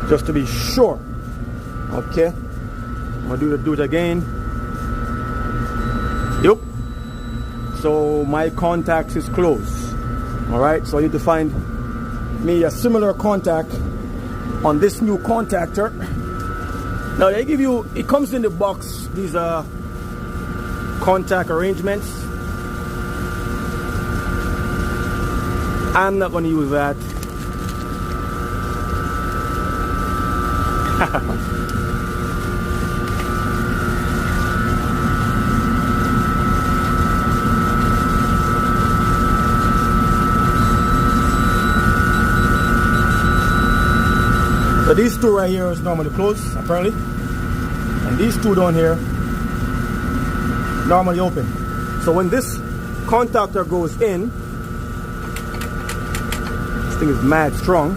just to be sure. Okay, I'm gonna do it again. Yep. So my contacts is closed. All right, so I need to find me a similar contact on this new contactor. Now they give you, it comes in the box, these contact arrangements. I'm not going to use that. So these two right here is normally closed, apparently, and these two down here normally open. So when this contactor goes in, this thing is mad strong.